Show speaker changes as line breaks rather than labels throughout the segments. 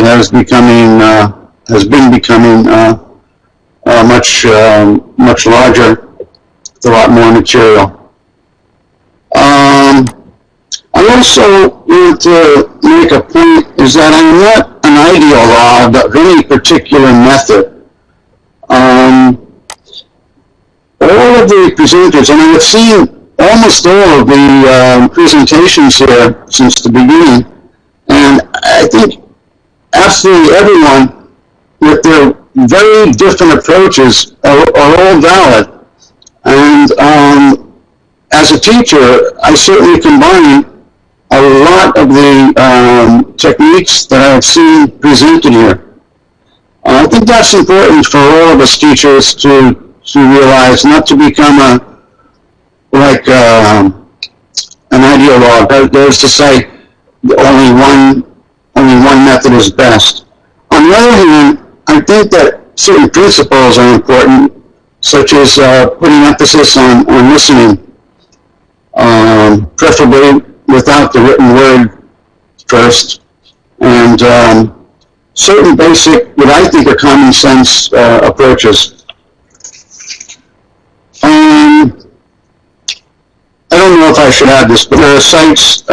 website has been becoming much larger, with a lot more material. I also want to make a point is that I'm not an ideologue of any particular method. All of the presenters, and I've seen almost all of the presentations here since the beginning, and I think absolutely everyone with their very different approaches are all valid. And as a teacher, I certainly combine a lot of the techniques that I've seen presented here. I think that's important for all of us teachers to realize, not to become an ideologue. There's to say only one method is best. On the other hand, I think that certain principles are important, such as putting emphasis on listening, preferably without the written word first, and certain basic, what I think are common sense approaches. I don't know if I should add this, but there are sites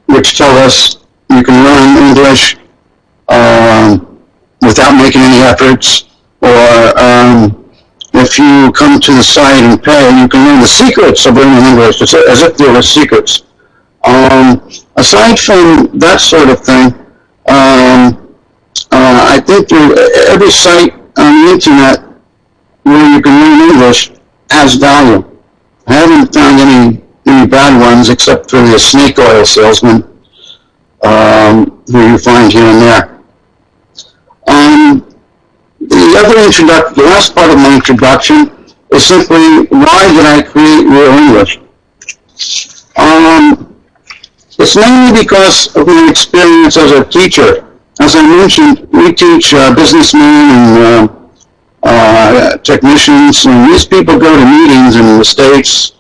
which tell us you can learn English without making any efforts, or if you come to the site and pay, you can learn the secrets of learning English, as if there were secrets. Aside from that sort of thing, I think every site on the internet where you can learn English has value. I haven't found any bad ones except for the snake oil salesman who you find here and there. The last part of my introduction is simply, why did I create Real English? It's mainly because of my experience as a teacher. As I mentioned, we teach businessmen and technicians, and these people go to meetings in the States,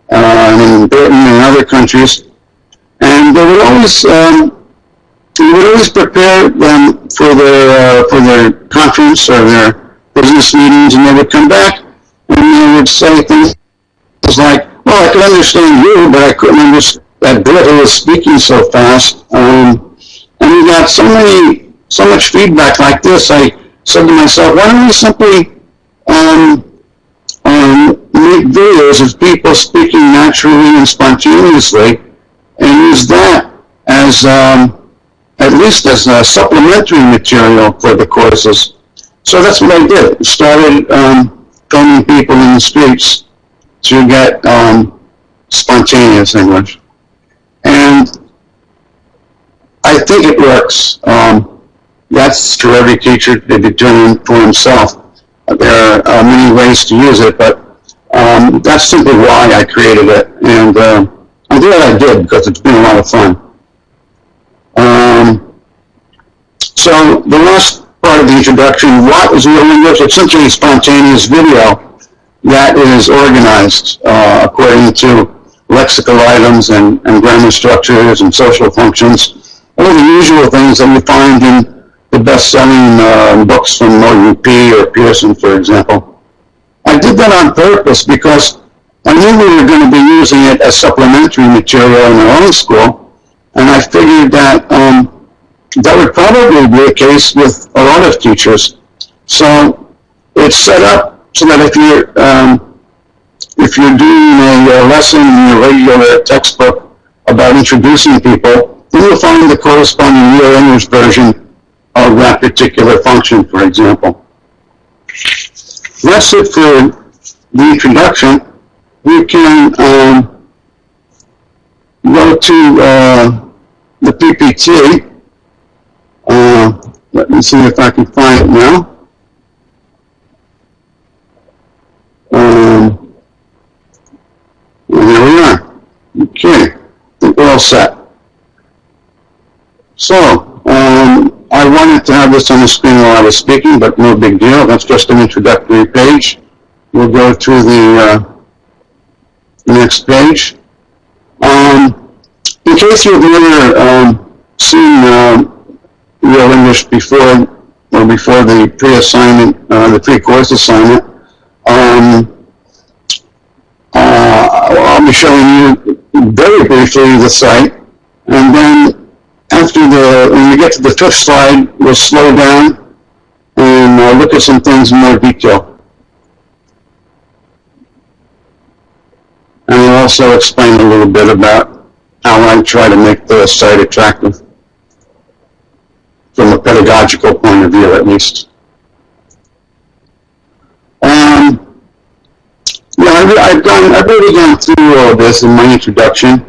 and in Britain and other countries, and they would always prepare them for their conference or their business meetings, and they would come back and they would say things like, well, I could understand you, but I couldn't understand that Brit who was speaking so fast. And we got so much feedback like this. I said to myself, why don't we simply make videos of people speaking naturally and spontaneously, and use that as at least as a supplementary material for the courses. So that's what I did. Started filming people in the streets to get spontaneous English. And I think it works. That's for every teacher to determine for himself. There are many ways to use it, but that's simply why I created it. And I'm glad I did, because it's been a lot of fun. So the last part of the introduction, what is Real English? It's simply a spontaneous video that is organized according to lexical items and grammar structures and social functions, all the usual things that you find in the best-selling books from Morgan P. or Pearson, for example. I did that on purpose because I knew we were going to be using it as supplementary material in our own school, and I figured that that would probably be the case with a lot of teachers. So it's set up so that if you're doing a lesson in your regular textbook about introducing people, then you'll find the corresponding Real English version of that particular function, for example. That's it for the introduction. We can go to the PPT. Let me see if I can find it now. Here we are. Okay, I think we're all set. So, I wanted to have this on the screen while I was speaking, but no big deal. That's just an introductory page. We'll go to the next page. In case you've never seen real English before the pre-assignment, the pre-course assignment. I'll be showing you very briefly the site, and then when we get to the fifth slide, we'll slow down and look at some things in more detail. And I'll also explain a little bit about how I try to make the site attractive, from a pedagogical point of view, at least. I've already gone through all of this in my introduction.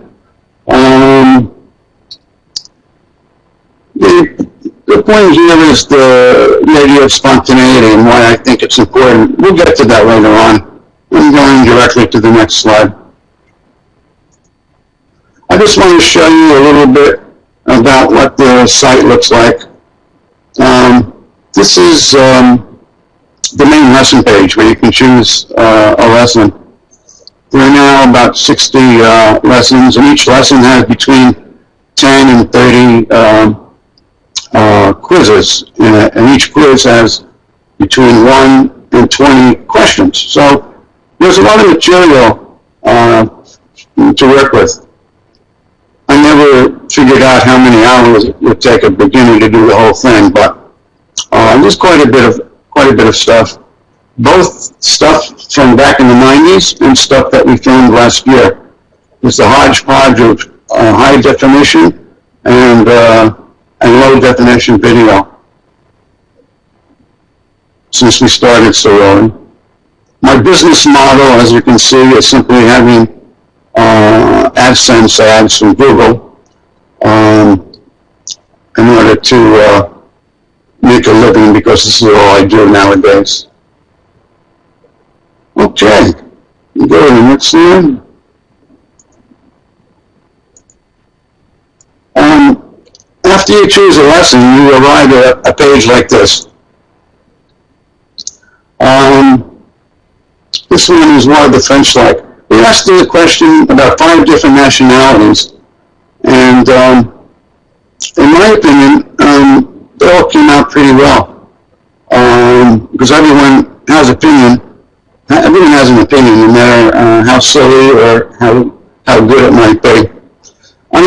The point here is the idea of spontaneity and why I think it's important. We'll get to that later on. I'm going directly to the next slide. I just want to show you a little bit about what the site looks like. This is the main lesson page where you can choose a lesson. There are now about 60 lessons, and each lesson has between 10 and 30 quizzes in it, and each quiz has between 1 and 20 questions. So there's a lot of material to work with. I never figured out how many hours it would take a beginner to do the whole thing, but there's quite a bit of stuff. Both stuff from back in the 90s and stuff that we filmed last year. It's a hodgepodge of high definition and low definition video since we started so early. My business model, as you can see, is simply having AdSense ads from Google in order to make a living, because this is all I do nowadays. Okay, go to the next slide. After you choose a lesson, you arrive at a page like this. This one is more of the French-like. We asked the question about 5 different nationalities, and in my opinion, they all came out pretty well, because everyone has opinion. Everyone has an opinion, no matter how silly or how good it might be. On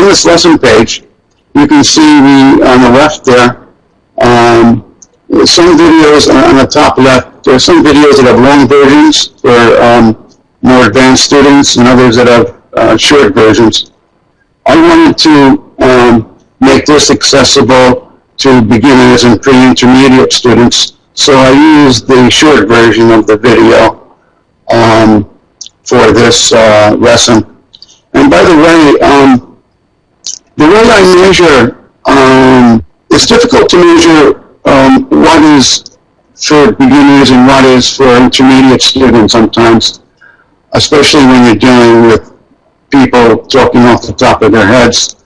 this lesson page, you can see on the left there, some videos on the top left. There are some videos that have long versions for more advanced students, and others that have short versions. I wanted to make this accessible to beginners and pre-intermediate students, so I used the short version of the video for this lesson. And by the way I measure, it's difficult to measure what is for beginners and what is for intermediate students sometimes, especially when you're dealing with people talking off the top of their heads.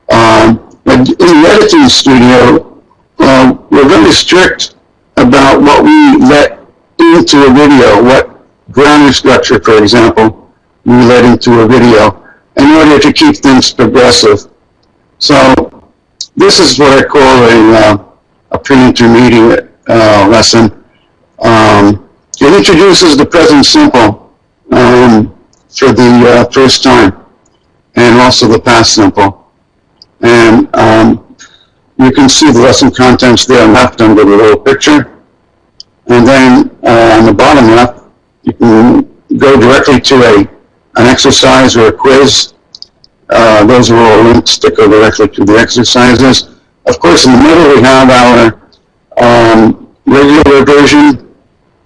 But in the editing studio, we're very strict about what we let into a video, what grammar structure, for example, we let into a video, in order to keep things progressive. So this is what I call a pre-intermediate lesson. It introduces the present simple for the first time, and also the past simple. And you can see the lesson contents there left under the little picture. And then on the bottom left, you can go directly to an exercise or a quiz. Those are all links that go directly to the exercises. Of course, in the middle we have our regular version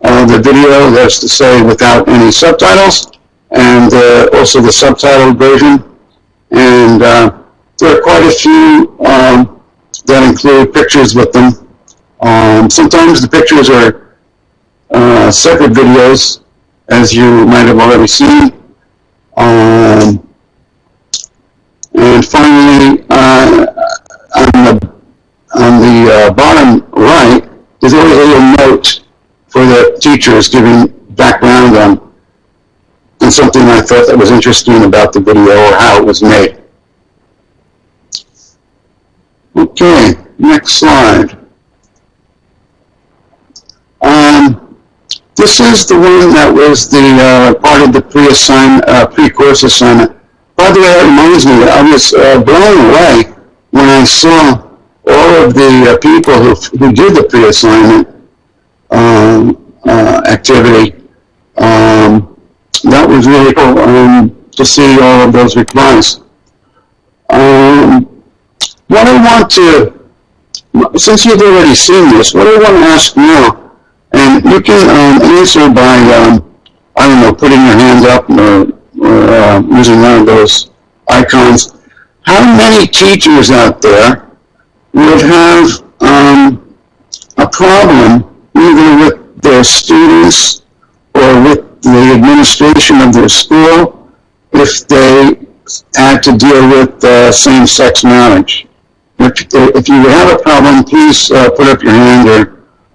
of the video, that's to say without any subtitles, and also the subtitled version. And there are quite a few that include pictures with them. Sometimes the pictures are separate videos, as you might have already seen. And finally, on the bottom right, there's always a little note for the teachers giving background on something I thought that was interesting about the video or how it was made. Okay, next slide. This is the one that was the part of the pre-course assignment. By the way, that reminds me, I was blown away when I saw all of the people who did the pre-assignment activity. That was really cool to see all of those replies. What I want to, since you've already seen this, what I want to ask now, and you can answer by, I don't know, putting your hands up or using one of those icons. How many teachers out there would have a problem either with their students or with the administration of their school if they had to deal with same-sex marriage? If you have a problem, please put up your hand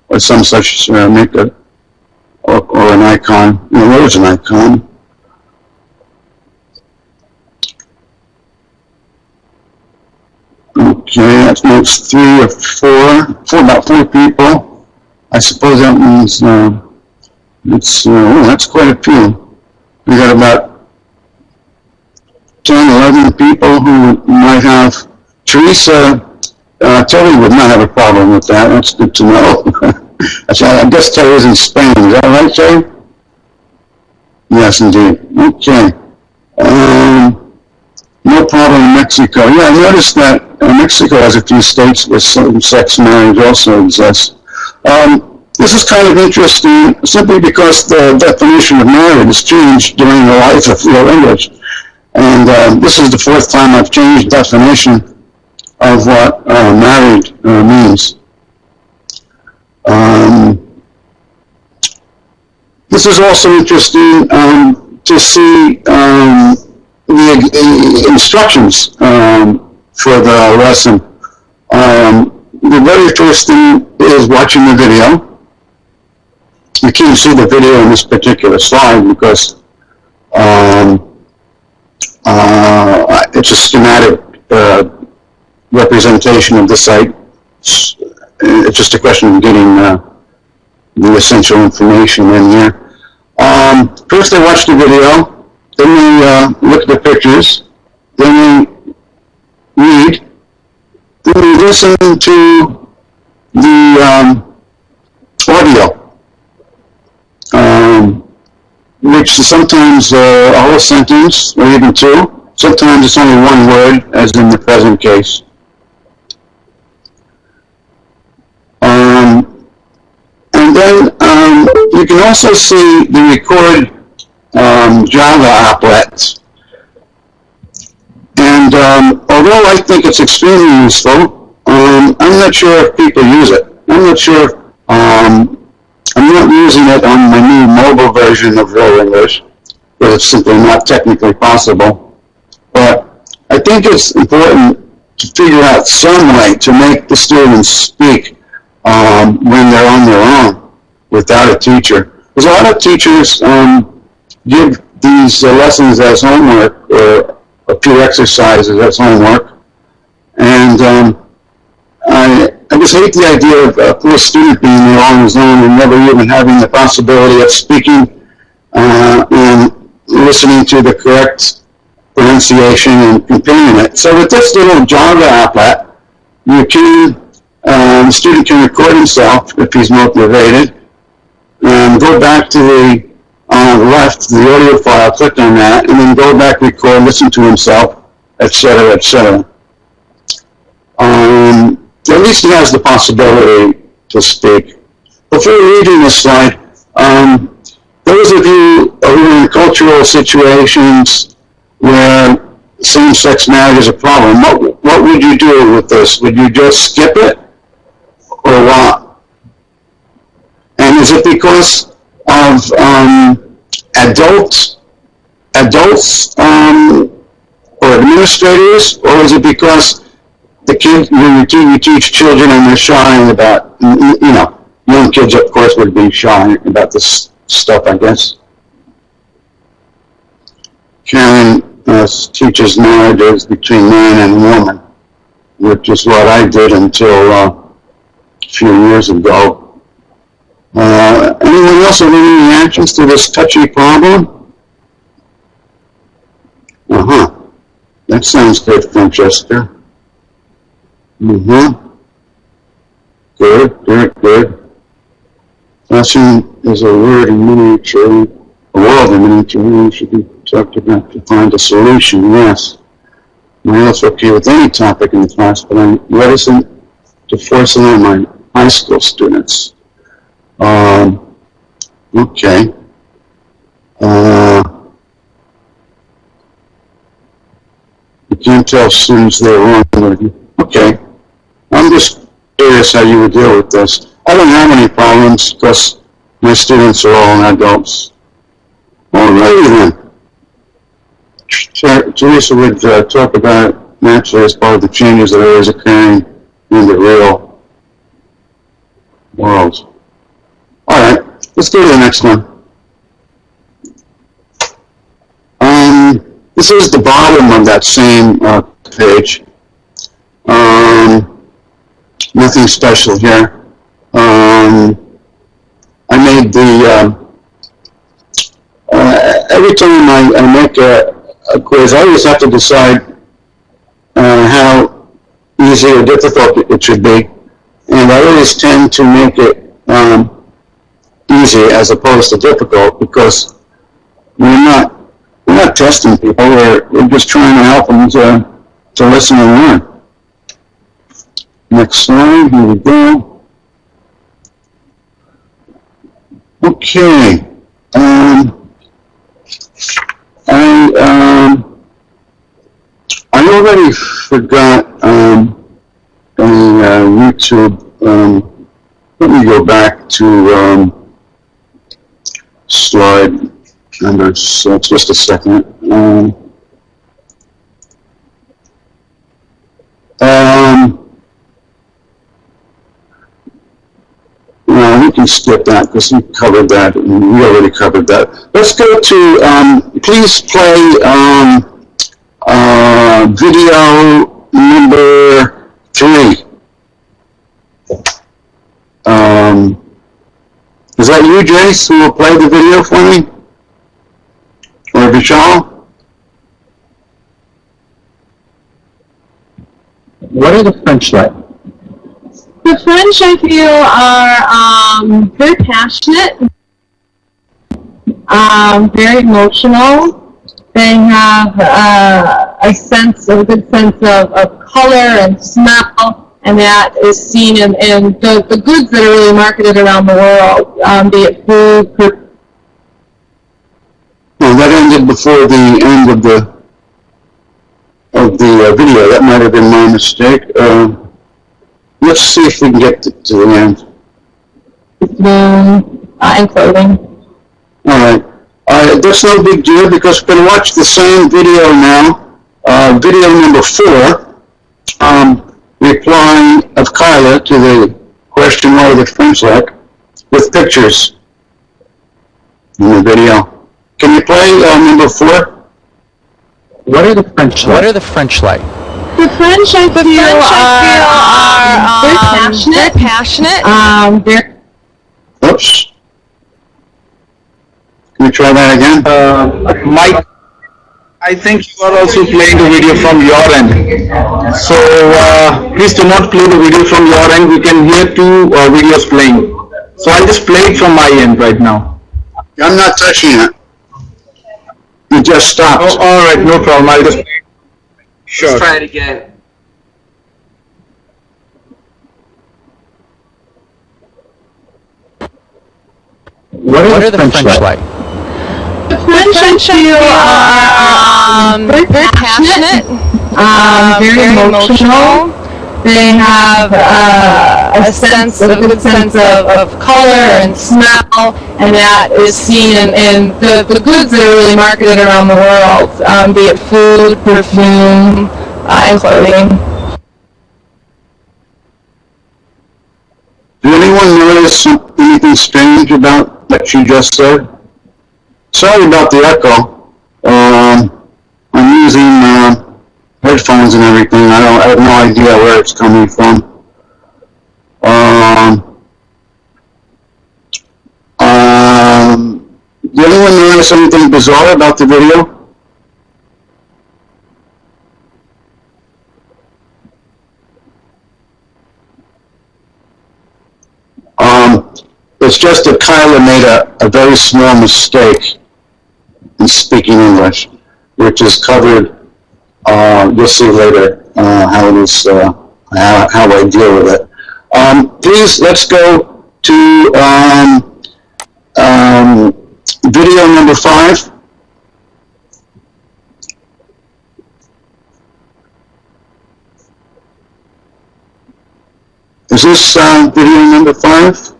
or some such, make a, or an icon. No, there's an icon. Okay, that makes three or four, about four people. I suppose that means that's quite a few. We got about 10, 11 people who might have. Teresa, Terry would not have a problem with that. That's good to know. I guess Terry's in Spain. Is that right, Terry? Yes, indeed. Okay. No problem in Mexico. Yeah, I noticed that Mexico has a few states where same-sex marriage also exists. This is kind of interesting simply because the definition of marriage has changed during the life of real English. And this is the fourth time I've changed definition of what married means. This is also interesting to see the instructions for the lesson. The very first thing is watching the video. You can't see the video in this particular slide because it's a schematic representation of the site. It's just a question of getting the essential information in here. First they watch the video, then they look at the pictures, then they read, then they listen to the audio, which is sometimes a whole sentence or even two. Sometimes it's only one word, as in the present case. And then you can also see the record Java applets. And although I think it's extremely useful, I'm not sure if people use it. I'm not sure. I'm not using it on my new mobile version of Real English because it's simply not technically possible. But I think it's important to figure out some way to make the students speak when they're on their own without a teacher. Because a lot of teachers give these lessons as homework or a few exercises as homework. And I just hate the idea of a poor student being there on his own and never even having the possibility of speaking and listening to the correct pronunciation and comparing it. So with this little Java applet, you can, the student can record himself if he's motivated, and go back to the left, the audio file, click on that, and then go back, record, listen to himself, etc., etc. At least he has the possibility to speak. Before reading this slide, those of you who are in cultural situations where same-sex marriage is a problem, what would you do with this? Would you just skip it, or what? And is it because of adults or administrators, or is it because the kids, when you teach children and they're shy about, young kids of course would be shy about this stuff, I guess. Karen teaches marriages between man and woman. which is what I did until a few years ago. Anyone else have any reactions to this touchy problem? That sounds good, Francesca. Good. Fashion is a word in miniature, a world in miniature, we should be talked about to find a solution, yes. I'm also okay with any topic in the class, but I'm reticent to force it on my high school students. Okay. You can't tell students they're wrong. Okay. I'm just curious how you would deal with this. I don't have any problems because my students are all adults. Alrighty then. Teresa would talk about it naturally as part of the changes that are always occurring in the real world. Alright, let's go to the next one. This is the bottom of that same page. Nothing special here. I made the, every time I make a quiz, I always have to decide how easy or difficult it should be. And I always tend to make it easy as opposed to difficult because we're not testing people, we're just trying to help them to listen and learn. Next slide, here we go. Okay. I already forgot YouTube. Let me go back to slide number, just a second. We can skip that because we covered that, and we already covered that. Let's go to, please play video number 3. Is that you, Jace, who will play the video for me? Or Vishal?
What are the French like?
The French, I feel, are very passionate, very emotional. They have a good sense of color and smell, and that is seen in the goods that are really marketed around the world, be it food.
Well, that ended before the end of the video. That might have been my mistake. Let's see if we can get to the end.
And clothing.
All right. That's no big deal because we're going to watch the same video now. Video number 4. Replying of Kyla to the question, what are the French like, with pictures in the video. Can you play number 4?
What are the French like? What are the French like?
The French, I feel, are very passionate.
Oops. Can we try that again?
Mike, I think you are also playing the video from your end. So please do not play the video from your end. We can hear 2 videos playing. So I'll just play it from my end right now.
I'm not touching it. You just stopped.
Oh, all right, no problem. I'll just play it. Sure.
Let's try it again.
What are the French like?
The French, I feel, are very passionate, very emotional. They have a good sense of color and smell, and that is seen in the goods that are really marketed around the world, be it food, perfume, and clothing.
Did anyone notice anything strange about what she just said? Sorry about the echo. I'm using headphones and everything. I have no idea where it's coming from. Did anyone notice anything bizarre about the video? It's just that Kyla made a very small mistake in speaking English, which is covered. You'll see later how it is, how I deal with it. Please, let's go to video number 5. Is this video number 5?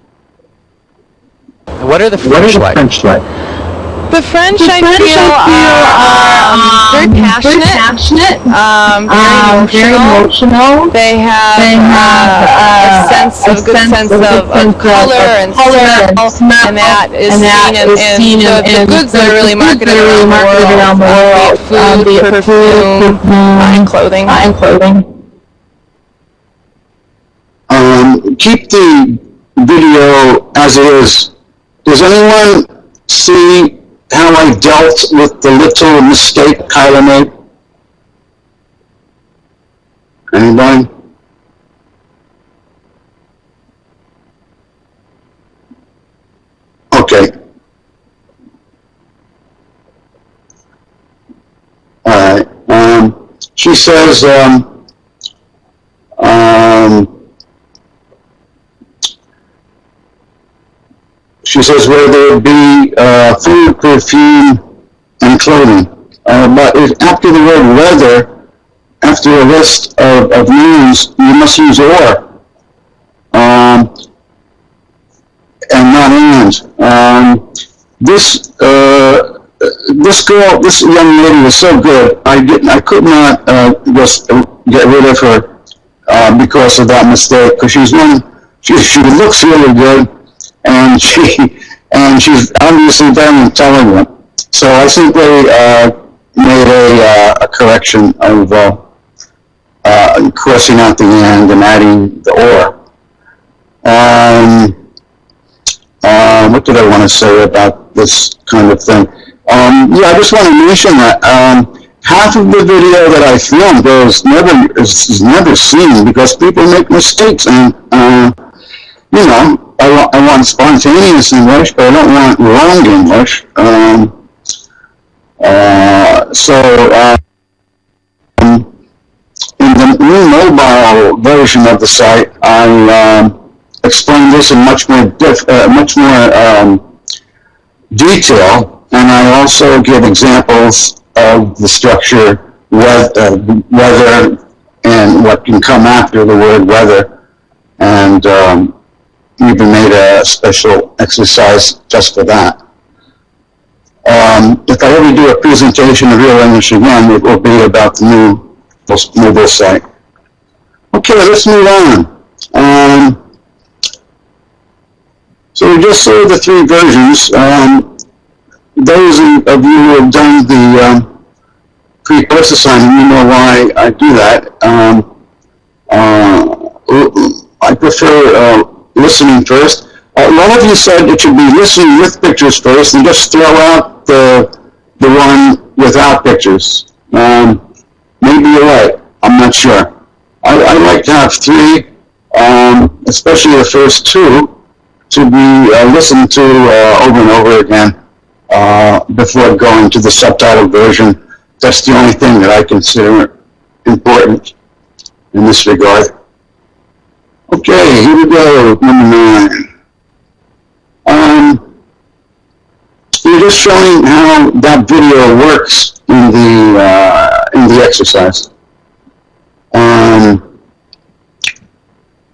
What are the French like?
The French, I feel, are very passionate, very emotional. They have a good sense of color and smell, and that is seen in the goods that are really marketed around the world, be it food, perfume, and clothing.
Keep the video as it is. Does anyone see how I dealt with the little mistake Kyla made? Anybody? Okay. All right. She says, where there be food, perfume, and clothing. But after the word weather, after a list of names, you must use or. And not and. This young lady was so good. I could not just get rid of her because of that mistake. Because she looks really good. And she's obviously very intelligent. So I simply made a correction of crossing out the and adding the or. What did I want to say about this kind of thing? Yeah, I just want to mention that half of the video that I filmed is never seen because people make mistakes, and you know. I want spontaneous English, but I don't want wrong English. In the new mobile version of the site, I explain this in much more detail, and I also give examples of the structure, weather, and what can come after the word weather, and even made a special exercise just for that. If I ever do a presentation of Real English again, it will be about the new mobile site. Okay, let's move on. So we just saw the 3 versions. Those of you who have done the pre-course assignment, you know why I do that. I prefer listening first. One of you said it should be listening with pictures first and just throw out the one without pictures. Maybe you're right. I'm not sure. I like to have 3, especially the first 2, to be listened to over and over again before going to the subtitled version. That's the only thing that I consider important in this regard. Okay, here we go, number 9. We're just showing how that video works in the exercise.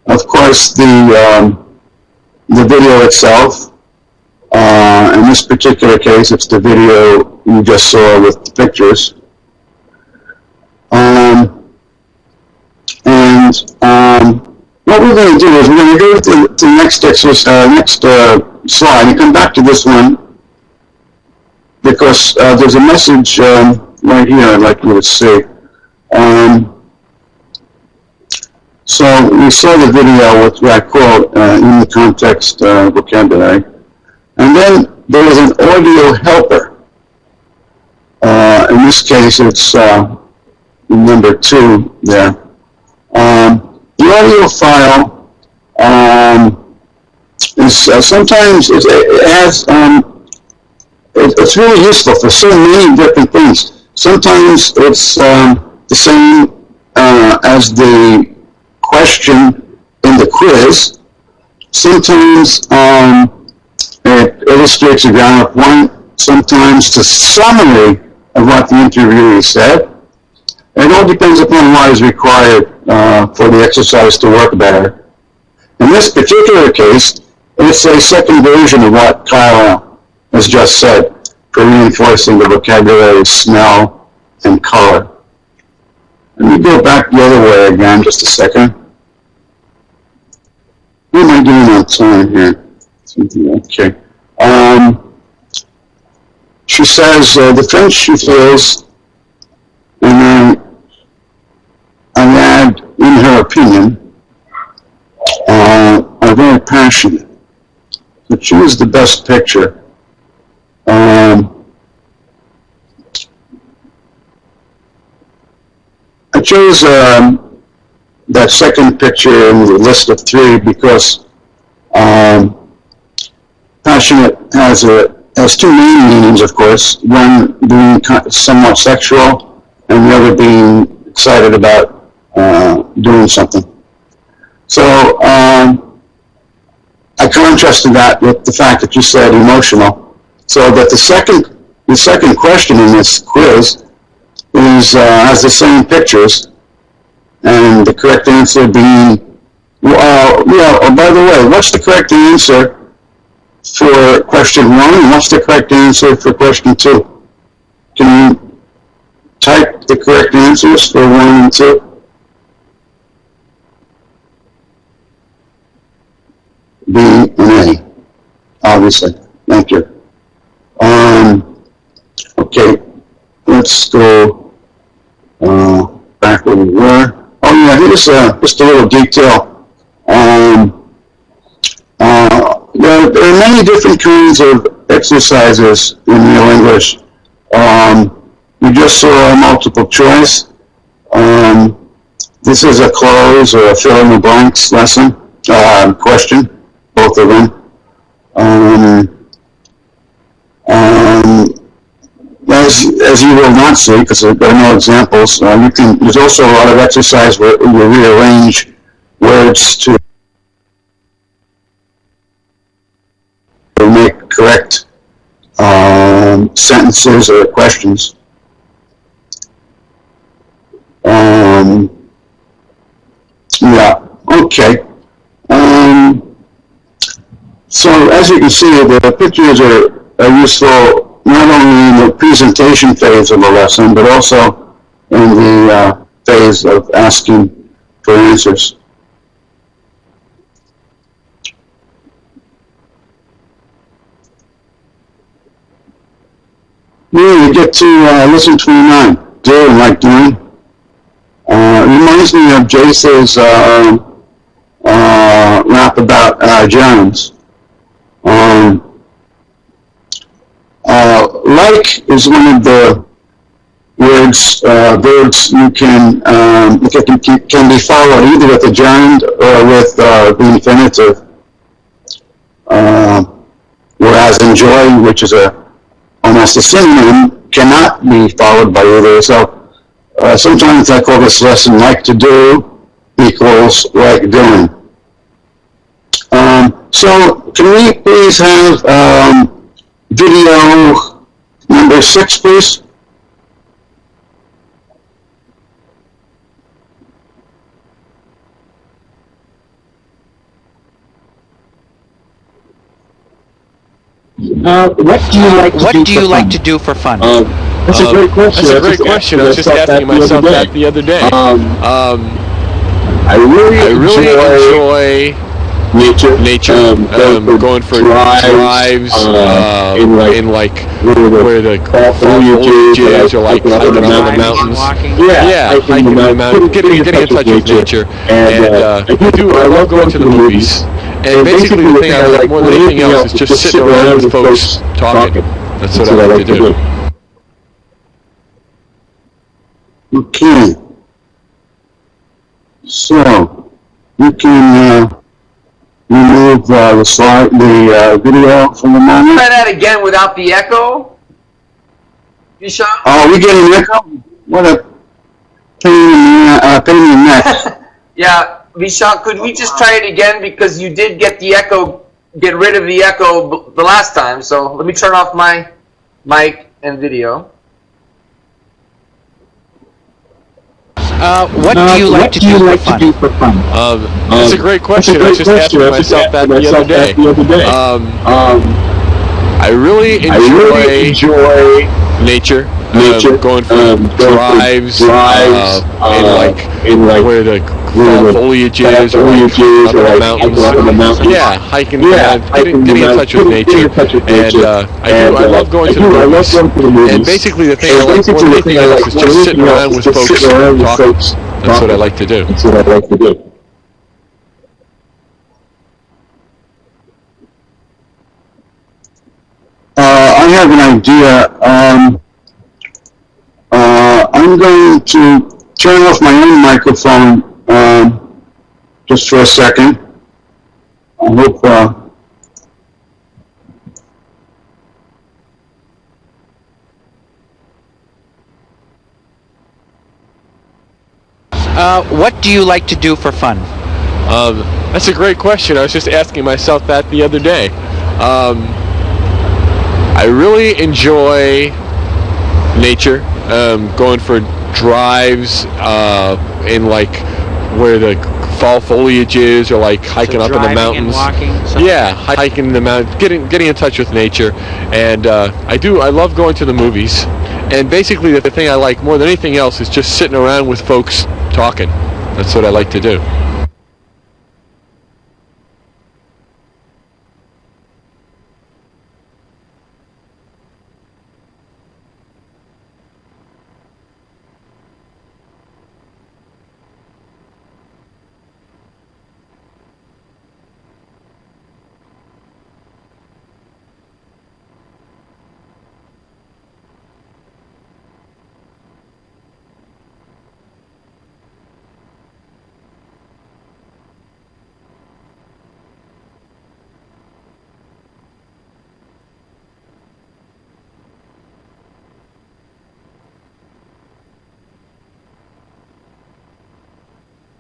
Of course, the video itself. In this particular case, it's the video you just saw with the pictures. What we're going to do is we're going to go to the next slide and come back to this one because there's a message right here I'd like you to see. So we saw the video with what I call in the context vocabulary. And then there is an audio helper. In this case, it's number 2 there. The audio file is sometimes it has it's really useful for so many different things. Sometimes it's the same as the question in the quiz. Sometimes it illustrates a grammar point. Sometimes the summary of what the interviewee said. It all depends upon what is required for the exercise to work better. In this particular case, it's a second version of what Kyle has just said for reinforcing the vocabulary, smell, and color. Let me go back the other way again, just a second. What am I doing on time here? Okay. She says the French she feels, and I add, in her opinion, are very passionate. So choose the best picture. I chose that second picture in the list of 3 because passionate has 2 main meanings, of course. One being somewhat sexual, and the other being excited about doing something. So I contrasted that with the fact that you said emotional. So that the second question in this quiz is has the same pictures, and the correct answer being, by the way, what's the correct answer for question 1, and what's the correct answer for question 2? Can you type the correct answers for 1 and 2? B and A, obviously. Thank you. Okay, let's go back where we were. Oh yeah, here's just a little detail. There are many different kinds of exercises in real English. We just saw a multiple choice. This is a close or a fill in the blanks lesson, question, both of them. As you will not see, because there are no examples, there's also a lot of exercise where you rearrange words to make correct sentences or questions. Yeah, okay. So as you can see, the pictures are useful not only in the presentation phase of the lesson, but also in the phase of asking for answers. Here we get to lesson 29, do and like doing. Reminds me of Jace's rap about Jones. Like is one of the words, verbs you can be followed either with a gerund or with the infinitive. Whereas enjoy, which is almost a synonym, cannot be followed by either. So sometimes I call this lesson like to do equals like doing. So can we please have video number 6, please?
What do you like to do for fun?
That's a great question.
That's a great question. I was just asking myself that the other day. I really enjoy nature, going for drives in like where the foliage is, or like hiking up in the mountains. Yeah, hiking in the mountains, getting in touch with nature, and I love going to the movies. And basically, the thing I like more than anything else is just sitting around with folks talking. That's what I like to do.
Okay. So, you can remove the video from the moment.
Try that again without the echo. Vishal?
Oh, we getting an echo? What a pain in the neck.
Yeah, Vishal, could we just try it again, because you did get the echo, get rid of the echo the last time. So let me turn off my mic and video.
What do you like to do for fun?
That's a great question. I was just asking myself that the other day. I really enjoy nature, going for drives in like where the foliage is, or like up in the mountains. Yeah, hiking, getting in touch with nature, and I love going to the movies. And basically, the thing I like more than anything else is just sitting around with folks talking. That's what I like to do.
I have an idea. I'm going to turn off my own microphone just for a second. I hope.
What do you like to do for fun?
That's a great question. I was just asking myself that the other day. I really enjoy nature, going for drives in like where the fall foliage is, or like hiking up in the mountains. Yeah, hiking in the mountains, getting in touch with nature, and I love going to the movies. And basically, the thing I like more than anything else is just sitting around with folks talking. That's what I like to do.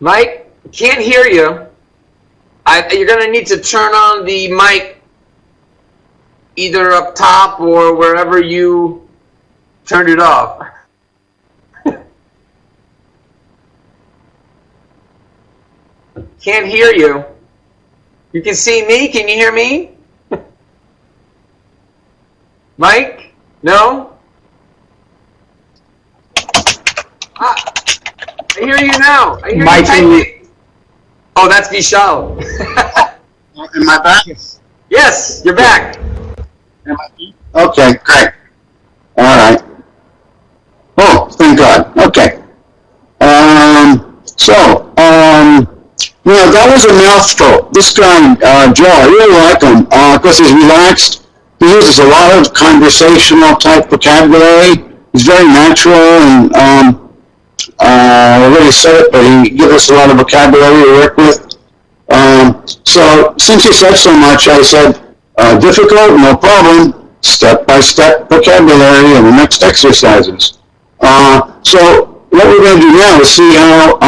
Mike, can't hear you. You're going to need to turn on the mic either up top or wherever you turned it off. Can't hear you. You can see me? Can you hear me? Mike? No? I hear you now. I hear you typing. Oh, that's Vishal.
Am I back?
Yes, you're back.
Okay, great. All right. Oh, thank God. Okay. That was a mouthful. This guy, Joe, I really like him because he's relaxed. He uses a lot of conversational type vocabulary. He's very natural, and I already said it, but he gives us a lot of vocabulary to work with. So since he said so much, I said, difficult, no problem, step-by-step vocabulary in the next exercises. So what we're going to do now is see how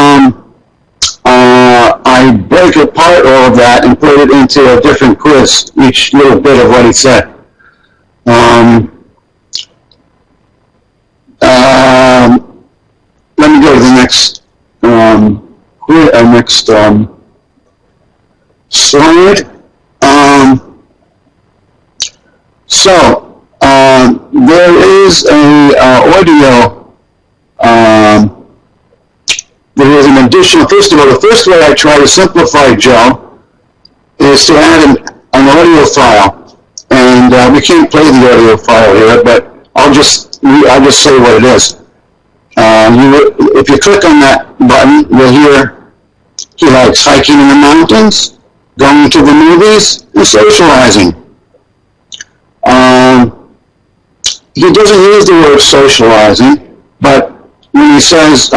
I break apart all of that and put it into a different quiz, each little bit of what he said. Let me go to the next slide. There is a audio. There is an additional. First of all, the first way I try to simplify Joe is to add an audio file, and we can't play the audio file here, but I'll just say what it is. If you click on that button, you'll hear he likes hiking in the mountains, going to the movies, and socializing. He doesn't use the word socializing, but when he says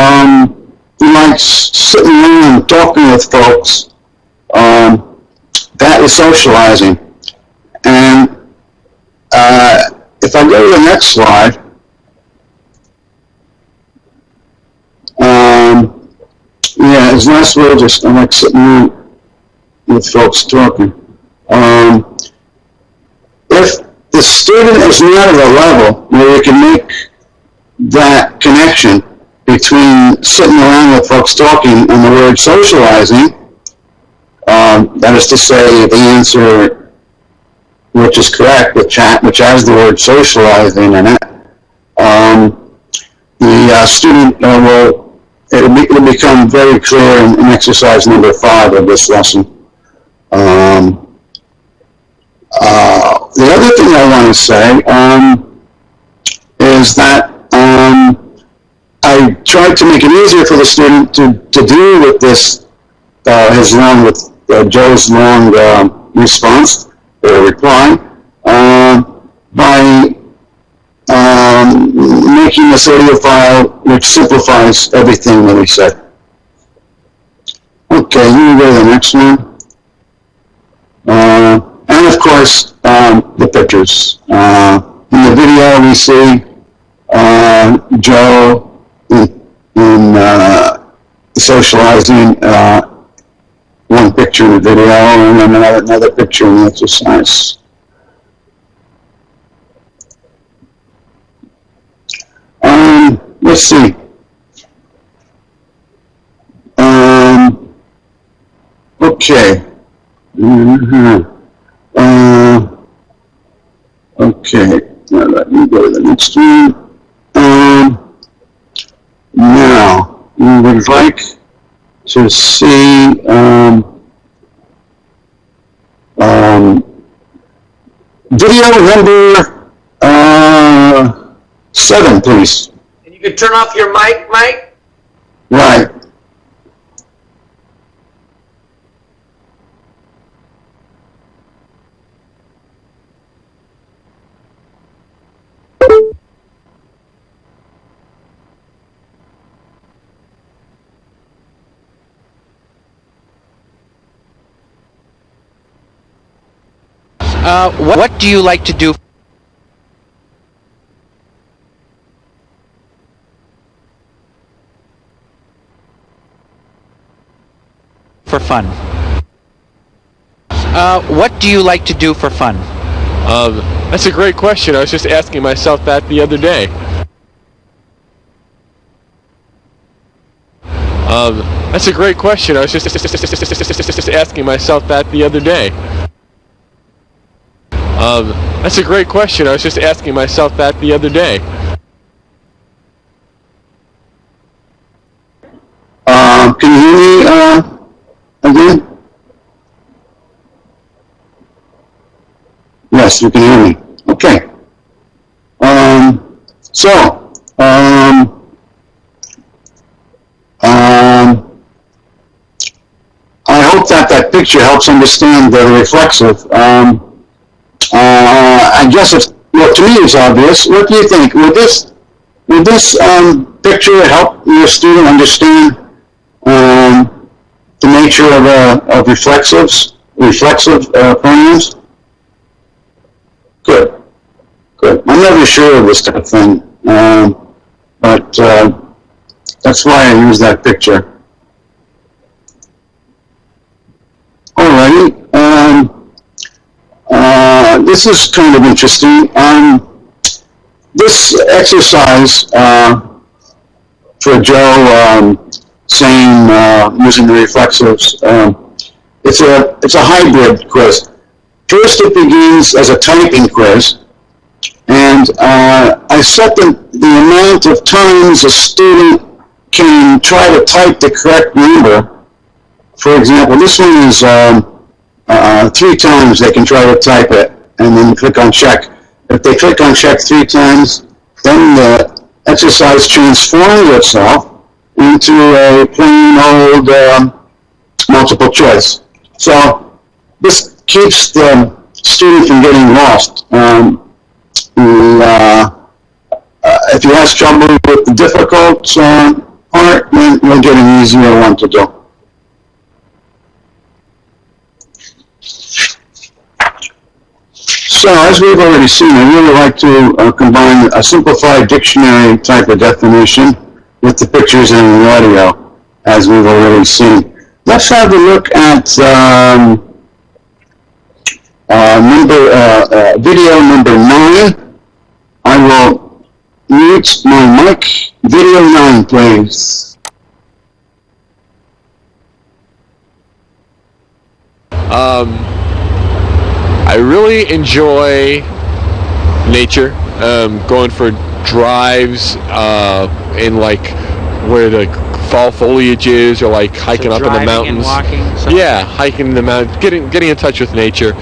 he likes sitting around and talking with folks, that is socializing. And if I go to the next slide, yeah, his last word is I like sitting around with folks talking. If the student is not at a level where we can make that connection between sitting around with folks talking and the word socializing, that is to say, the answer which is correct, which has the word socializing in it, the student it'll become very clear in exercise number 5 of this lesson. The other thing I want to say is that I tried to make it easier for the student to deal with this, Joe's long response or reply by making this audio file which simplifies everything that we said. Okay, you can go to the next one. And of course, the pictures. In the video, we see Joe in socializing, one picture in the video, and then another picture in the exercise. Let's see. Okay. Okay, now let me go to the next one. Now, we would like to see video number 7, please.
And you can turn off your mic, Mike?
Right.
What do you like to do for fun? What do you like to do for fun?
That's a great question. I was just asking myself that the other day. That's a great question. I was just asking myself that the other day. That's a great question. I was just asking myself that the other day.
Can you hear me again? Yes, you can hear me. Okay. I hope that picture helps understand the reflexive. I guess well, to me it's obvious. What do you think? Would this picture help your student understand the nature of reflexive pronouns? Good. I'm never sure of this type of thing, but that's why I use that picture. Alrighty. This is kind of interesting. This exercise for Joe saying using the reflexives, it's a hybrid quiz. First, it begins as a typing quiz, and I set the amount of times a student can try to type the correct number. For example, this one is 3 times, they can try to type it, and then click on check. If they click on check 3 times, then the exercise transforms itself into a plain old multiple choice. So this keeps the student from getting lost. If he has trouble with the difficult part, then we'll get an easier one to do. So, as we've already seen, I really like to combine a simplified dictionary type of definition with the pictures and the audio, as we've already seen. Let's have a look at video number 9. I will mute my mic. Video 9, please.
I really enjoy nature, going for drives in like where the fall foliage is, or like hiking up in the mountains.
And walking,
yeah, hiking in the mountains, getting in touch with nature.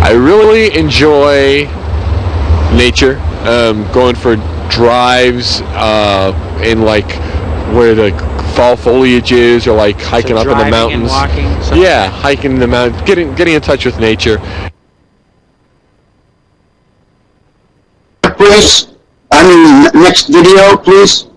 I really enjoy nature, going for drives in like where the fall foliage is, or like hiking up in the mountains.
And walking,
yeah, hiking in the mountains, getting in touch with nature.
Please, next video, please.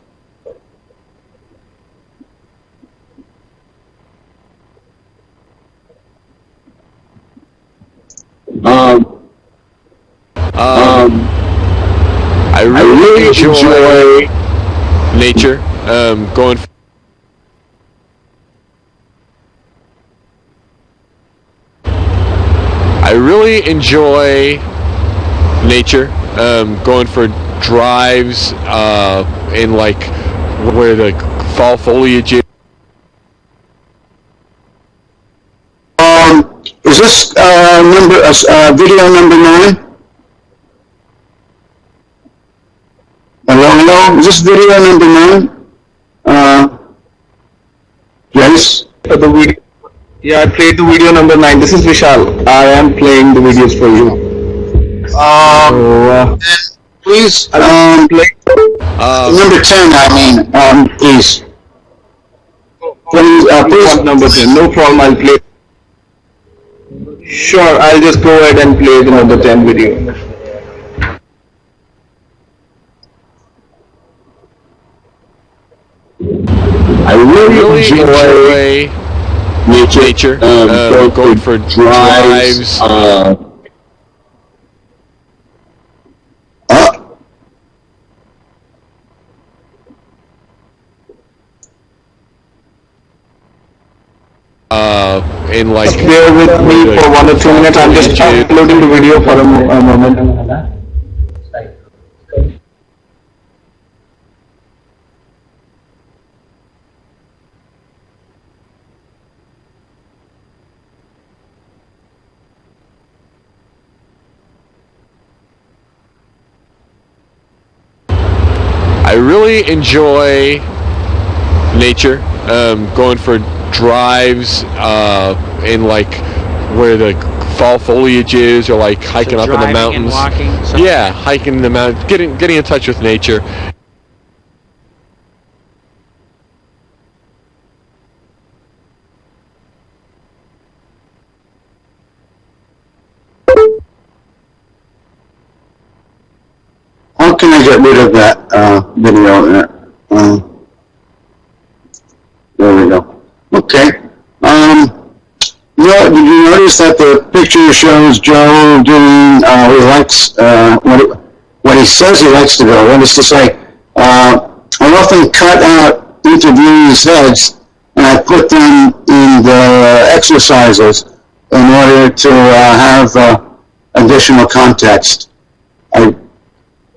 I really enjoy nature, going. I really enjoy nature, going for drives in like where the fall foliage is.
Is this video number 9? Hello? Is this video number 9? Yes?
The video. Yeah, I played the video number 9. This is Vishal. I am playing the videos for you.
Please,
play.
number 10, please. Please.
Number 10. No problem, I'll play. Sure, I'll just go ahead and play the number 10 video.
I really enjoy
nature, going for drives. In like.
Just bear with me for 1 or 2 minutes. I'm just uploading the video for a moment.
I really enjoy nature, going for drives in like where the fall foliage is, or like hiking up in the mountains.
And walking,
yeah, hiking in the mountains, getting in touch with nature.
How can I get rid of that video there? There we go. Okay. Did you notice that the picture shows Joe doing, he likes, what he says he likes to do? That is to say, I often cut out interviewees' heads and I put them in the exercises in order to have additional context. I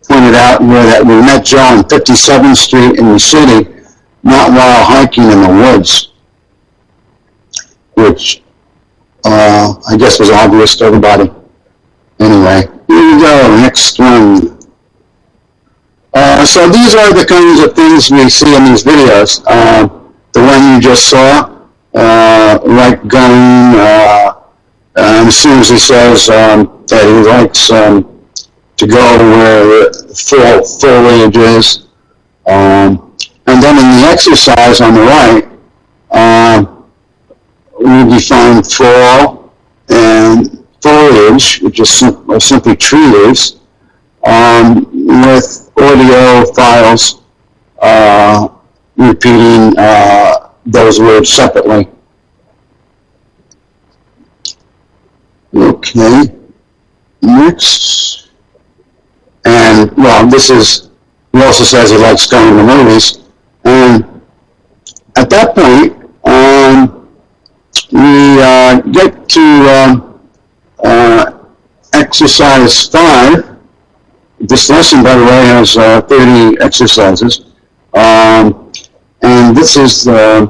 pointed out where we met Joe on 57th Street in the city, not while hiking in the woods, which I guess was obvious to everybody. Anyway, Here we go, next one. So these are the kinds of things we see in these videos. The one you just saw, like going, as soon as he says that he likes to go where full foliage is. And then in the exercise on the right, we define fall and foliage, which is simply tree leaves, with audio files repeating those words separately. Okay, next. And, well, this is, he also says he likes going to movies. And at that point, we get to exercise 5. This lesson, by the way, has 30 exercises. And this is the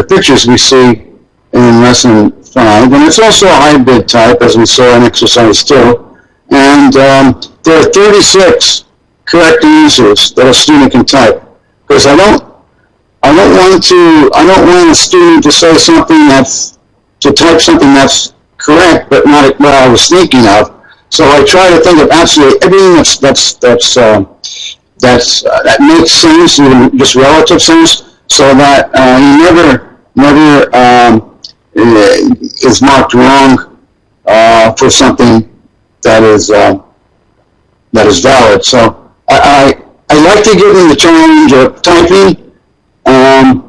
pictures we see in lesson 5. And it's also a hybrid type, as we saw in exercise 2. And there are 36 correct answers that a student can type. Because I don't want a student to say something to type something that's correct, but not what I was thinking of. So I try to think of absolutely everything that makes sense, even just relative sense, so that he never is marked wrong for something that is valid. So I like to give them the challenge of typing. And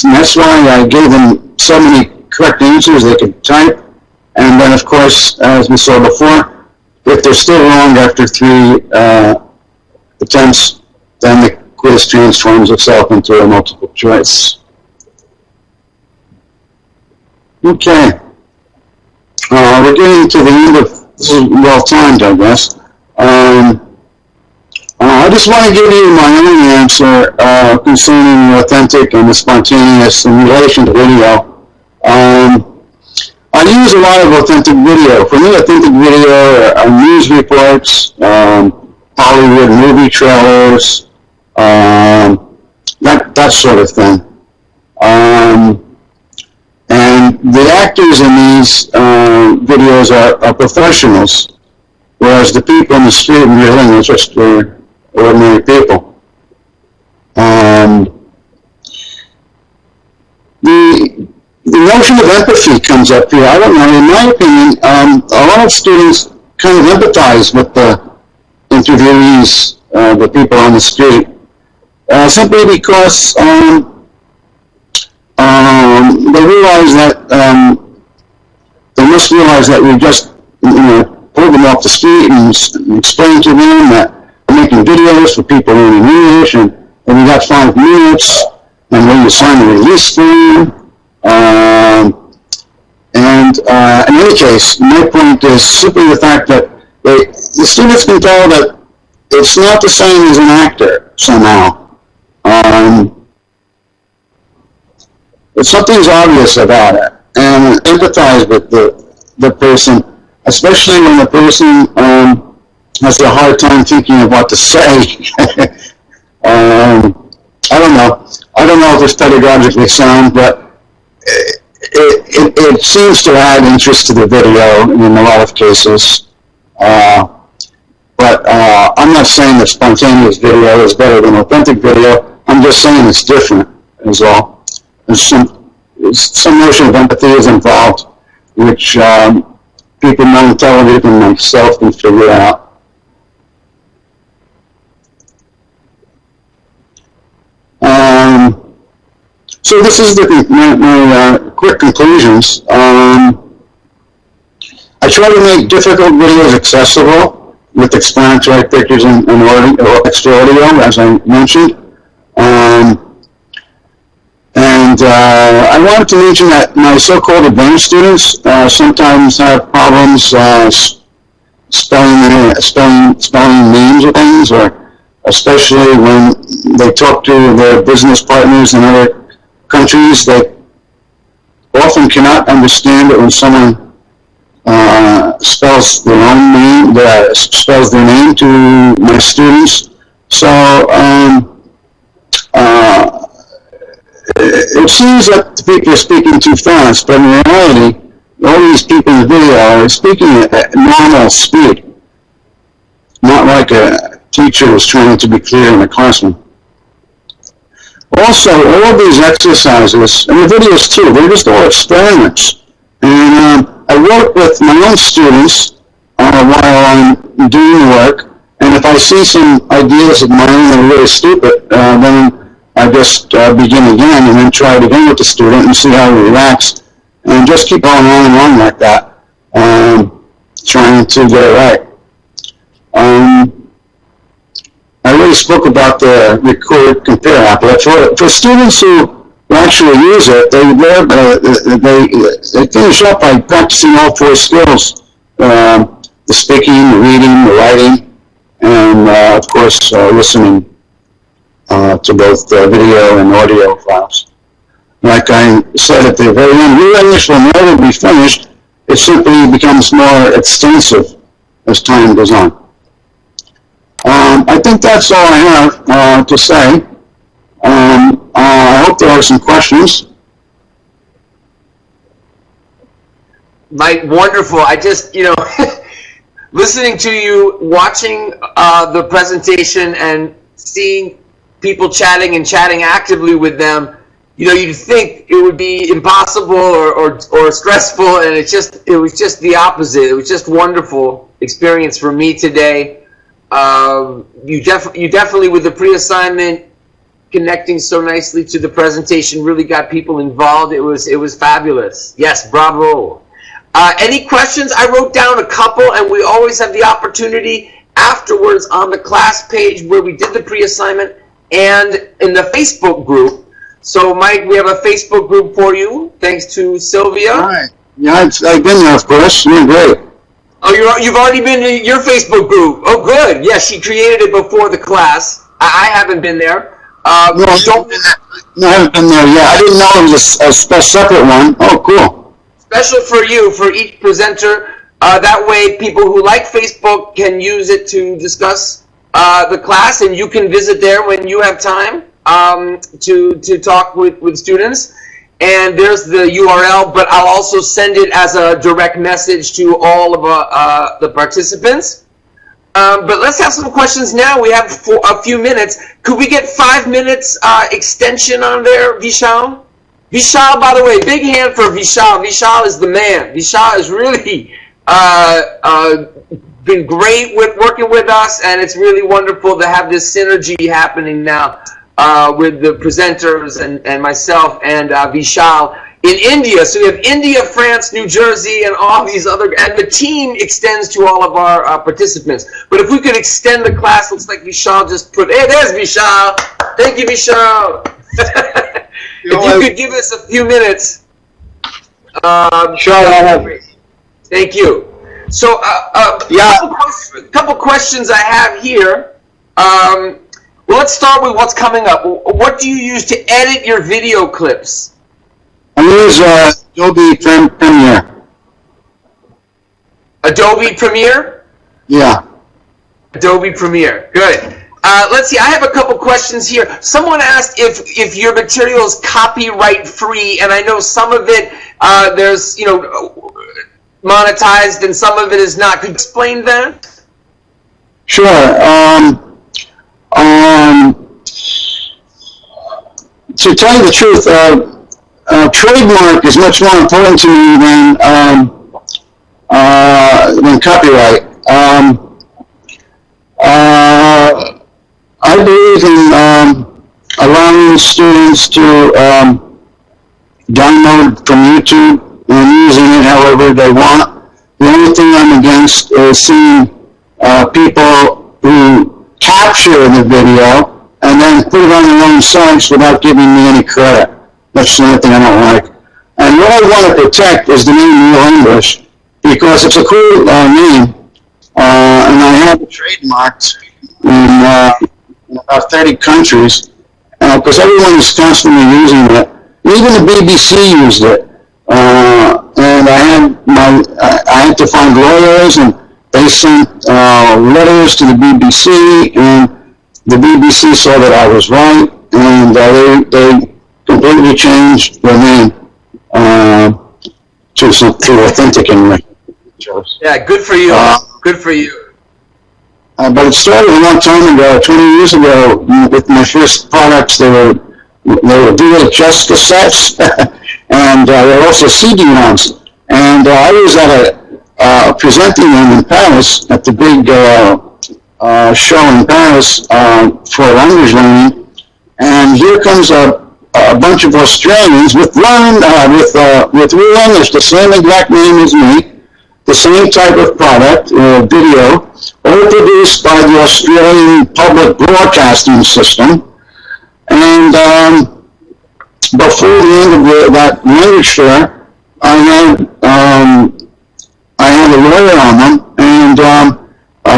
that's why I gave them so many correct answers they could type. And then, of course, as we saw before, if they're still wrong after 3 attempts, then the quiz transforms itself into a multiple choice. Okay. We're getting to the end of, this is well timed, I guess. I just want to give you my own answer concerning the authentic and the spontaneous in relation to video. I use a lot of authentic video. For me, authentic video are news reports, Hollywood movie trailers, that sort of thing. And the actors in these videos are professionals, whereas the people in the street in real life are just ordinary people. The notion of empathy comes up here. I don't know, in my opinion, a lot of students kind of empathize with the interviewees, the people on the street, simply because they realize that, they must realize that we just, pull them off the street and explain to them that we're making videos for people learning English, and we got 5 minutes, and when you sign the release form. In any case, my point is simply the fact that the students can tell that it's not the same as an actor somehow. Something's obvious about it, and empathize with the person, especially when the person has a hard time thinking of what to say. I don't know if it's pedagogically sound, but it seems to add interest to the video in a lot of cases. But I'm not saying that spontaneous video is better than authentic video. I'm just saying it's different, is all. There's some notion of empathy is involved, which people more intelligent than myself can figure out. So this is my quick conclusions. I try to make difficult videos accessible with explanatory pictures and extra audio, as I mentioned. I wanted to mention that my so-called advanced students sometimes have problems spelling names of things, or especially when they talk to their business partners in other countries, they often cannot understand it when someone spells their own name, spells their name to my students. So it seems that the people are speaking too fast, but in reality, all these people in the video are speaking at normal speed, not like a teacher is trying to be clear in the classroom. Also, all of these exercises, and the videos too, they're just all experiments. And I work with my own students while I'm doing the work, and if I see some ideas of mine that are really stupid, then I just begin again and then try it again with the student and see how he reacts, and just keep on and on like that, trying to get it right. I already spoke about the record compare app. For students who actually use it, they finish up by practicing all four skills: the speaking, the reading, the writing, and of course listening to both video and audio files. Like I said at the very end, real English will never be finished. It simply becomes more extensive as time goes on. I think that's all I have to say. I hope there are some questions.
Mike, wonderful. I just, listening to you, watching the presentation and seeing people chatting and chatting actively with them, you'd think it would be impossible or stressful, and it was just the opposite. It was just wonderful experience for me today. You definitely, with the pre-assignment, connecting so nicely to the presentation, really got people involved. It was fabulous. Yes, bravo. Any questions? I wrote down a couple, and we always have the opportunity afterwards on the class page where we did the pre-assignment and in the Facebook group. So, Mike, we have a Facebook group for you, thanks to Sylvia.
All right. Yeah, I've been there, of course. You're great.
Oh, you've already been to your Facebook group. Oh, good. Yes, she created it before the class. I haven't been there.
No, I haven't been there yet. I didn't know it was a separate one. Oh, cool.
Special for you, for each presenter. That way, people who like Facebook can use it to discuss the class, and you can visit there when you have time to talk with students. And there's the URL, but I'll also send it as a direct message to all of the participants. But let's have some questions now. We have a few minutes. Could we get 5 minutes extension on there, Vishal? Vishal, by the way, big hand for Vishal. Vishal is the man. Vishal has really been great with working with us, and it's really wonderful to have this synergy happening now. With the presenters and myself and Vishal in India. So we have India, France, New Jersey, and all these other, and the team extends to all of our participants. But if we could extend the class, looks like Vishal just put, hey, there's Vishal. Thank you, Vishal. If you could give us a few minutes.
Sure.
Thank you. So a couple questions I have here. Well, let's start with what's coming up. What do you use to edit your video clips?
I use Adobe Premiere.
Adobe Premiere?
Yeah.
Adobe Premiere. Good. Let's see. I have a couple questions here. Someone asked if your material is copyright free, and I know some of it there's monetized and some of it is not. Could you explain that?
Sure. To tell you the truth, trademark is much more important to me than copyright. I believe in allowing students to download from YouTube and using it however they want. The only thing I'm against is seeing people who capture the video and then put it on their own sites without giving me any credit. That's the only thing I don't like. And what I want to protect is the name Real English, because it's a cool name, and I have it trademarked in about 30 countries, because everyone is constantly using it. Even the BBC used it, and I had to find lawyers, and they sent letters to the BBC, and the BBC saw that I was right, and they completely changed their name to authentic anyway.
Yeah, good for you. Good for you.
But it started a long time ago, 20 years ago, with my first products. They were VHS cassettes, and they were also CD-ROMs. And I was presenting them in Paris at the big show in Paris for language learning. And here comes a bunch of Australians with real English, the same exact name as me, the same type of product, video, all produced by the Australian Public Broadcasting System. And before the end of that language fair, I had a lawyer on them, and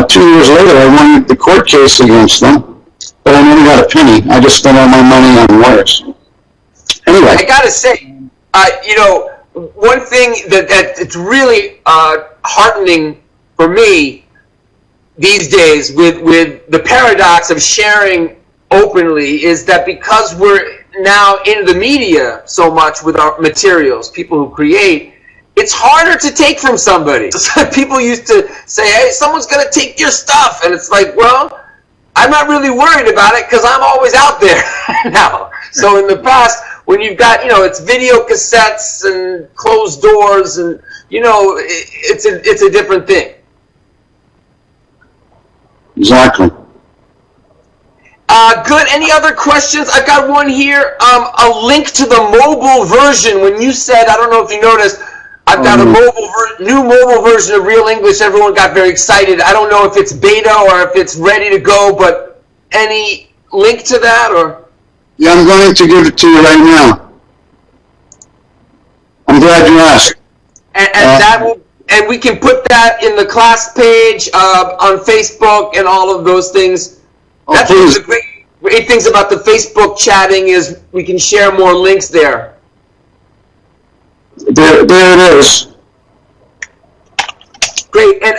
2 years later I won the court case against them, but I never got a penny. I just spent all my money on lawyers. Anyway.
I gotta say, one thing that it's really heartening for me these days with the paradox of sharing openly is that because we're now in the media so much with our materials, people who create, it's harder to take from somebody. People used to say, hey, someone's going to take your stuff. And it's like, well, I'm not really worried about it because I'm always out there now. So in the past, when you've got, it's video cassettes and closed doors and, it's a different thing.
Exactly.
Good. Any other questions? I've got one here. A link to the mobile version. When you said, I don't know if you noticed, I've got a new mobile version of Real English. Everyone got very excited. I don't know if it's beta or if it's ready to go, but any link to that or?
Yeah, I'm going to give it to you right now. I'm glad you asked.
And we can put that in the class page on Facebook and all of those things. That's one of the great things about the Facebook chatting is we can share more links there.
There it is.
Great. And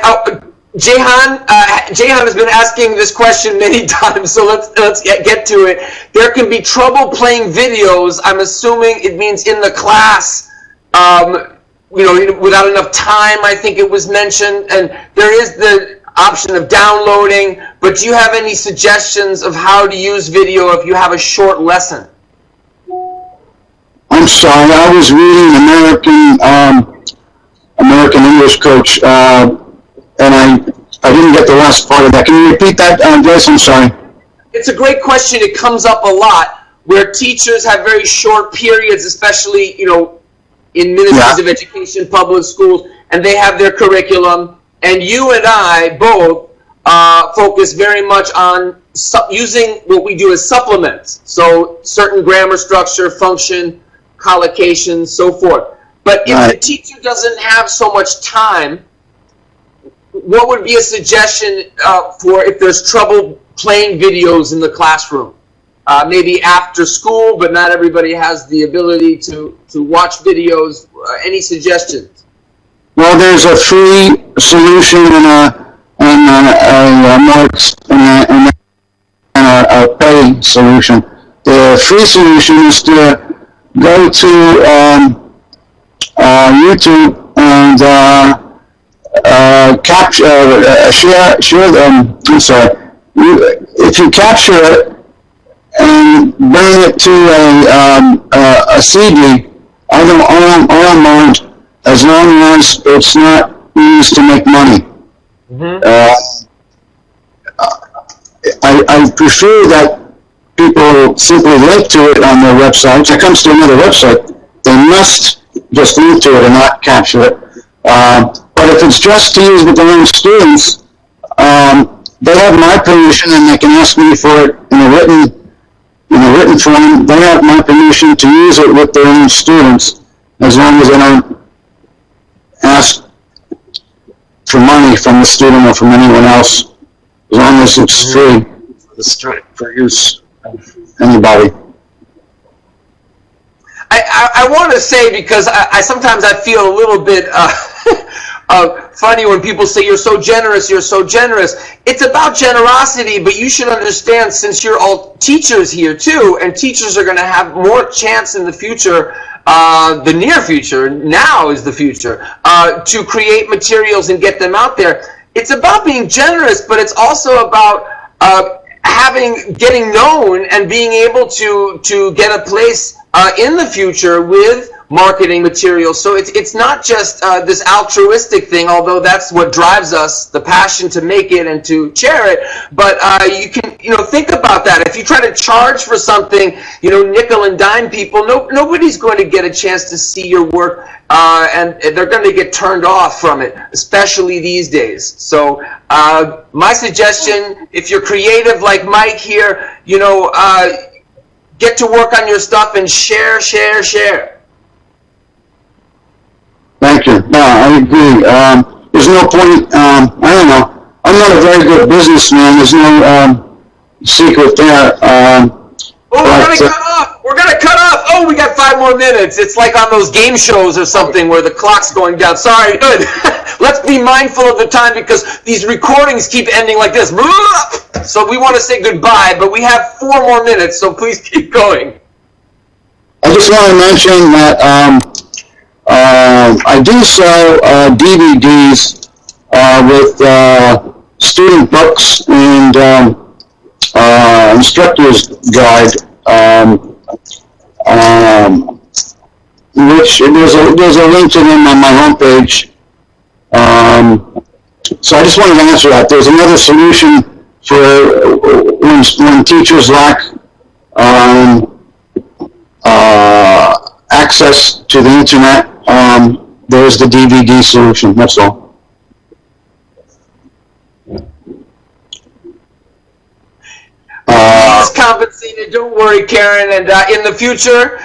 Jehan has been asking this question many times, so let's get to it. There can be trouble playing videos. I'm assuming it means in the class, without enough time, I think it was mentioned. And there is the option of downloading, but do you have any suggestions of how to use video if you have a short lesson?
I'm sorry, I was reading American English Coach, and I didn't get the last part of that. Can you repeat that, Joyce? I'm sorry.
It's a great question. It comes up a lot where teachers have very short periods, especially, in ministries of education, public schools, and they have their curriculum. And you and I both focus very much on using what we do as supplements. So certain grammar structure, function, collocation, so forth. But if the teacher doesn't have so much time, what would be a suggestion for if there's trouble playing videos in the classroom? Maybe after school, but not everybody has the ability to watch videos. Any suggestions?
Well, there's a free solution and a paid solution. The free solution is to go to YouTube and share them. I'm sorry. If you capture it and bring it to a CD, I don't mind, as long as it's not used to make money. I prefer that people simply link to it on their website. If it comes to another website, they must just link to it and not capture it. But if it's just to use with their own students, they have my permission and they can ask me for it in a written form. They have my permission to use it with their own students, as long as they don't ask for money from the student or from anyone else, as long as it's free for use of anybody.
I want to say, because I sometimes I feel a little bit funny when people say you're so generous, you're so generous. It's about generosity, but you should understand, since you're all teachers here too, and teachers are going to have more chance in the future, the near future, now is the future, to create materials and get them out there. It's about being generous, but it's also about getting known and being able to get a place in the future with marketing materials. So it's not just this altruistic thing, although that's what drives us, the passion to make it and to share it. But you can, think about that. If you try to charge for something, nickel and dime people, nobody's going to get a chance to see your work, and they're going to get turned off from it, especially these days. So my suggestion, if you're creative like Mike here, get to work on your stuff and share.
Thank you. No, I agree. There's no point, I don't know. I'm not a very good businessman. There's no secret there.
We're going to cut off. We're going to cut off. Oh, we got 5 more minutes. It's like on those game shows or something where the clock's going down. Sorry, good. Let's be mindful of the time, because these recordings keep ending like this. So we want to say goodbye, but we have 4 more minutes, so please keep going.
I just want to mention that I do sell DVDs with student books and instructor's guide, which there's a link to them on my homepage. So I just wanted to answer that. There's another solution for when teachers lack access to the internet. There's the DVD solution. That's all.
He's compensated. Don't worry, Karen. And in the future,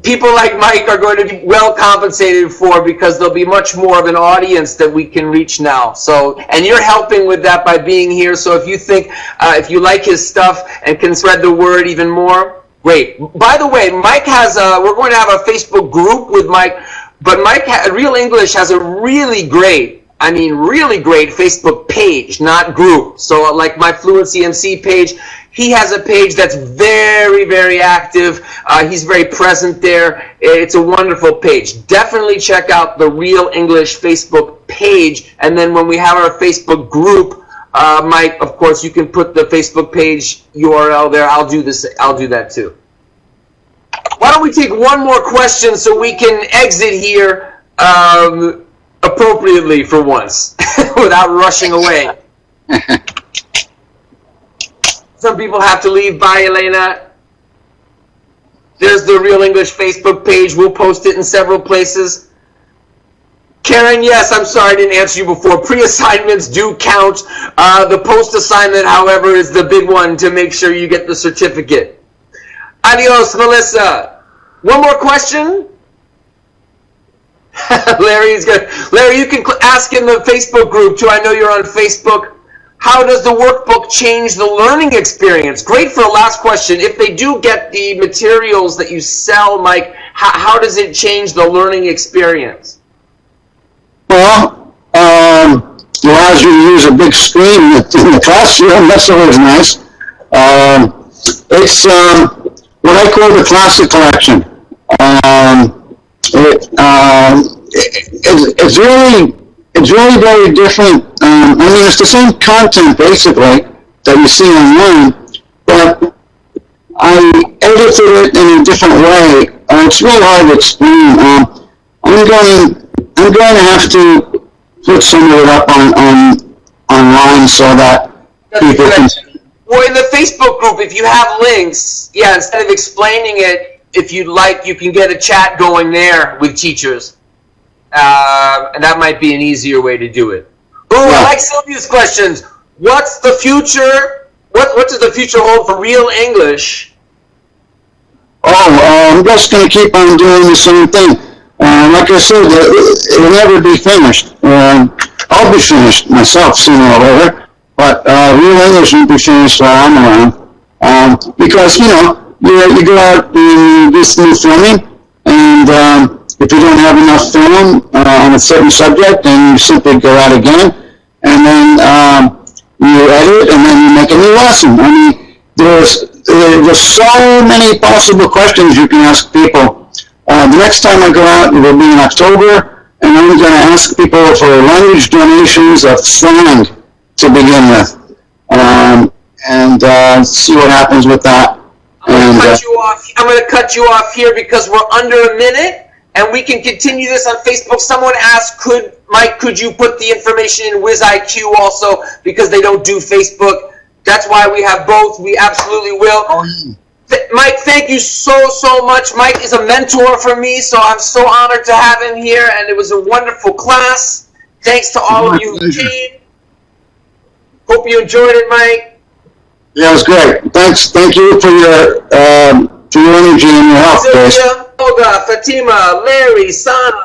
people like Mike are going to be well compensated for, because there'll be much more of an audience that we can reach now. So, and you're helping with that by being here. So if you think, if you like his stuff and can spread the word even more, great. By the way, Mike has we're going to have a Facebook group with Mike, but Real English has a really great Facebook page, not group. So like my Fluency MC page, he has a page that's very, very active. He's very present there. It's a wonderful page. Definitely check out the Real English Facebook page. And then when we have our Facebook group, Mike, of course, you can put the Facebook page URL there. I'll do that too. Why don't we take one more question so we can exit here appropriately for once, without rushing away. Some people have to leave. Bye, Elena. There's the Real English Facebook page. We'll post it in several places. Karen, yes, I'm sorry I didn't answer you before. Pre-assignments do count. The post-assignment, however, is the big one to make sure you get the certificate. Adios, Melissa. One more question? Larry, you can ask in the Facebook group too. I know you're on Facebook. How does the workbook change the learning experience? Great for a last question. If they do get the materials that you sell, Mike, how does it change the learning experience?
Well, allows you to use a big screen in the classroom. That's always nice. It's what I call the classic collection. It's really very different. I mean, it's the same content basically that you see online, but I edited it in a different way. It's really hard to explain. I'm going to have to put some of it up online so that people can.
Well, in the Facebook group, if you have links, yeah, instead of explaining it, if you'd like, you can get a chat going there with teachers. And that might be an easier way to do it. Ooh, I like Sylvia's questions. What's the future? What does the future hold for Real English?
I'm just going to keep on doing the same thing. Like I said, it'll never be finished. I'll be finished myself sooner or later, but Real English won't be finished while I'm around. Because, you go out and do some filming, And if you don't have enough film on a certain subject, then you simply go out again, and then you edit, and then you make a new lesson. I mean, there's so many possible questions you can ask people. The next time I go out, it will be in October, and I'm going to ask people for language donations of friend to begin with, and see what happens with that.
I'm going to cut you off here because we're under a minute, and we can continue this on Facebook. Someone asked, Mike, could you put the information in WizIQ also, because they don't do Facebook? That's why we have both. We absolutely will. Mike, thank you so much. Mike is a mentor for me, so I'm so honored to have him here, and it was a wonderful class. Thanks to all of you who came. Hope you enjoyed it, Mike.
Yeah, it was great. Thank you for your energy and your help, guys.
Olga, Fatima, Larry, Sana.